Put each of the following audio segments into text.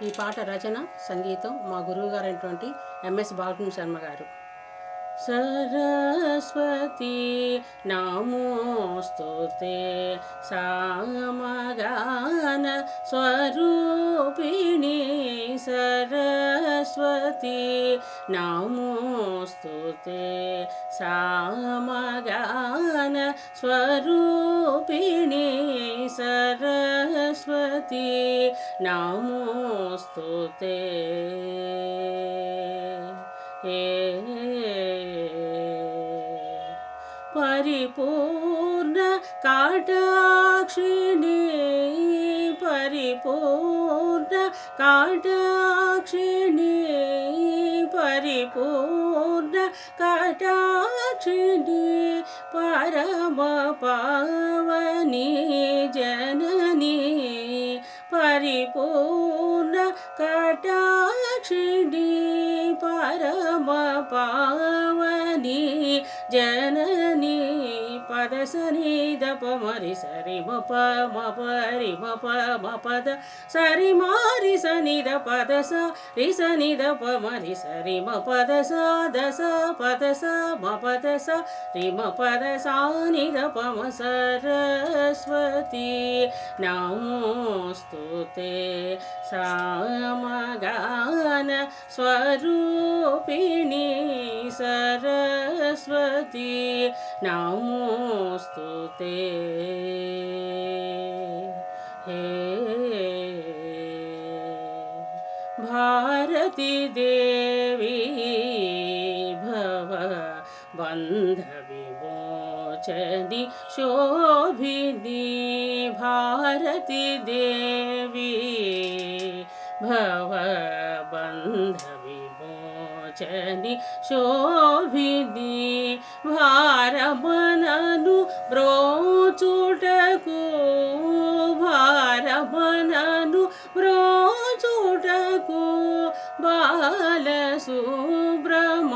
ఈ పాట రచన సంగీతం మా గురువు గారైనటువంటి ఎంఎస్ బాలకృష్ణ శర్మ గారు. సరస్వతి నమోస్తుతే సామగాన స్వరూపిణి సరస్వతి నమోస్తుతే సామగాన స్వరూపిణి సరస్వతి నమోస్తుతే పరిపూర్ణ కాటాక్షిణి పరిపూర్ణ కాటాక్షిణి పరిపూర్ణ కాటాక్షిణి పరమ పావని జనని పరిపూర్ణ కటాక్షిణి పరమ పావని జనని పదసని దప మరి సరి మప మపరి మప మపద సరి మారి సని ద పద స రి సని దప మరి సరి మ పద స దస పద స మ పద స రి మ పద సాని ద పమ సరస్వతి నమోస్తుతే సామగాన స్వరూపిణి సరస్వతి నమోస్తుతే భారతి దేవి భవ బంధ విమోచని శోభిని భారతి దేవి భవ బంధ విమోచని శోభిని భారమనను బ్రోచుటకు భారమనను బ్రోచుటకు బాల సుబ్రహ్మణ్యనుతే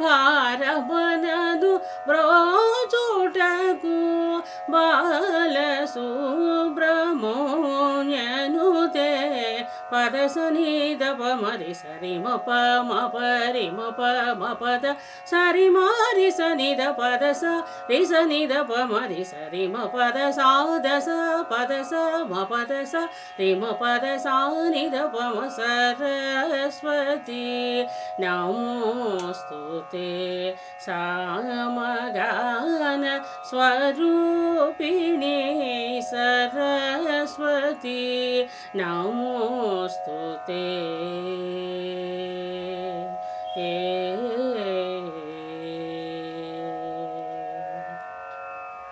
భారమనను బ్రోచుటకు బాల సుబ్రహ్మణ్యనుతే పదసని దప మరి సరి మప మపరి మప మపద సరి మారి సని ద పద స రి సని దప మరి సరి మ పద సా దస పద స మ పద స రి మ పద సాని ద పమ సరస్వతి నమోస్తుతే సామగాన స్వరూపిణి సరస్వతి నమోస్తుతే